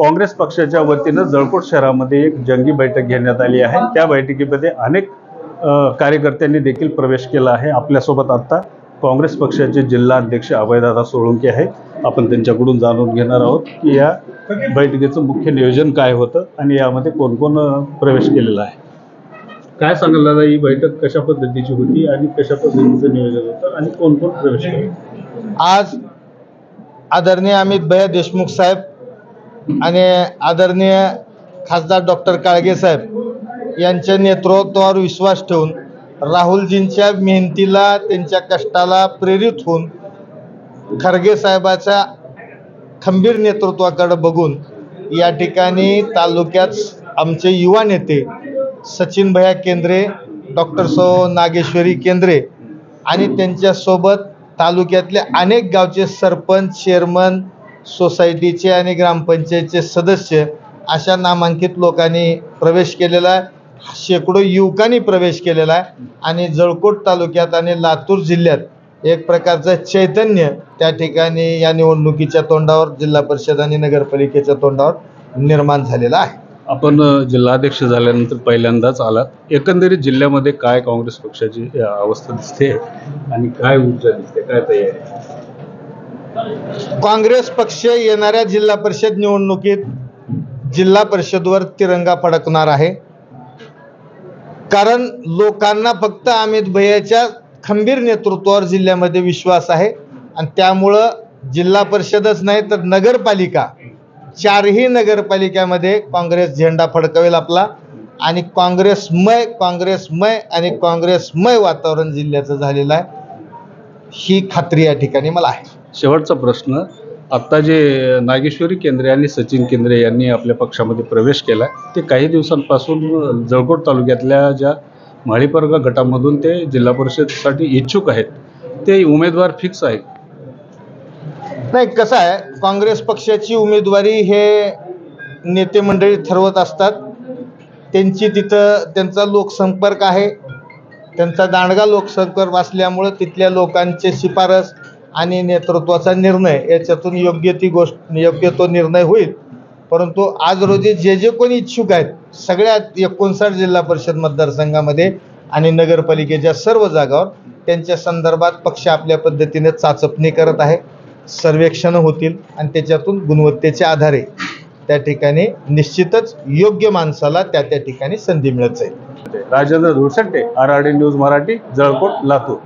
काँग्रेस पक्षाच्या वतीनं जळकोट शहरामध्ये एक जंगी बैठक घेण्यात आली आहे। त्या बैठकीमध्ये अनेक कार्यकर्त्यांनी देखील प्रवेश केला आहे। आपल्यासोबत आता काँग्रेस पक्षाचे जिल्हा अध्यक्ष अभयदादा सोळंकी आहेत। आपण त्यांच्याकडून जाणून घेणार आहोत की या बैठकीचं मुख्य नियोजन काय होतं आणि यामध्ये कोण कोण प्रवेश केलेला आहे। काय सांगाल दादा, ही बैठक कशा पद्धतीची होती आणि कशा पद्धतीचं नियोजन होतं आणि कोण कोण प्रवेश केला? आज आदरणीय अमित भैया देशमुख साहेब आणि आदरणीय खासदार डॉक्टर काळगे साहेब यांच्या नेतृत्वावर विश्वास ठेवून राहुलजींच्या मेहनतीला त्यांच्या कष्टाला प्रेरित होऊन खरगे साहेबाच्या खंबीर नेतृत्वाकडे बघून या ठिकाणी तालुक्यात आमचे युवा नेते सचिन भैया केंद्रे, डॉक्टर नागेश्वरी केंद्रे आणि त्यांच्यासोबत तालुक्यातले अनेक गावचे सरपंच, चेअरमन, सोसायटीचे आणि ग्रामपंचायतचे सदस्य अशा नामांकित लोकांनी प्रवेश केलेला आहे। शेकडो युवकांनी प्रवेश केलेला आहे आणि जळकोट तालुक्यात आणि लातूर जिल्ह्यात एक प्रकारचं चैतन्य त्या ठिकाणी या निवडणुकीच्या तोंडावर, जिल्हा परिषद आणि नगरपालिकेच्या तोंडावर निर्माण झालेला आहे। आपण जिल्हाध्यक्ष झाल्यानंतर पहिल्यांदाच आलात, एकंदरीत जिल्ह्यामध्ये काय काँग्रेस पक्षाची अवस्था दिसते आणि काय ऊर्जा दिसते, काय तयारी? काँग्रेस पक्ष येणाऱ्या जिल्हा परिषद निवडणुकीत जिल्हा परिषदवर तिरंगा फडकणार आहे, कारण लोकांना फक्त अमित भैयाच्या खंबीर नेतृत्वावर जिल्ह्यामध्ये विश्वास आहे आणि त्यामुळं जिल्हा परिषदच नाही तर नगरपालिका, चारही नगरपालिकामध्ये काँग्रेस झेंडा फडकवेल आपला आणि काँग्रेसमय आणि काँग्रेसमय वातावरण जिल्ह्याचं झालेलं आहे, ही खात्री या ठिकाणी मला आहे। शेवटचा प्रश्न, आत्ता जे नागेश्वरी केंद्रे आणि सचिन केंद्रे यांनी आपल्या पक्षामध्ये प्रवेश केला, ते काही दिवसांपासून जळकोट तालुक्यातल्या ज्या माळीपर्गा गटामधून ते जिल्हा परिषदेसाठी इच्छुक आहेत, ते उमेदवार फिक्स आहेत? नाही, कसं आहे, काँग्रेस पक्षाची उमेदवारी हे नेते मंडळी ठरवत असतात। त्यांचा लोकसंपर्क आहे, त्यांचा दांडगा लोकसंपर्क असल्यामुळं तिथल्या लोकांचे शिफारस आणि नेतृत्वाचा निर्णय याच्यातून योग्य तो निर्णय होईल। परंतु आज रोजी जे कोणी इच्छुक आहेत सगळ्या 59 जिल्हा परिषद मतदारसंघामध्ये आणि नगरपालिकेच्या सर्व जागावर त्यांच्या संदर्भात पक्ष आपल्या पद्धतीने चाचपणी करत आहे, सर्वेक्षण होतील आणि त्याच्यातून गुणवत्तेच्या आधारे त्या ठिकाणी निश्चितच योग्य माणसाला त्या ठिकाणी संधी मिळत जाईल। Rajendra Dhulsatte, RRD news Marathi, Jalkot, Latur.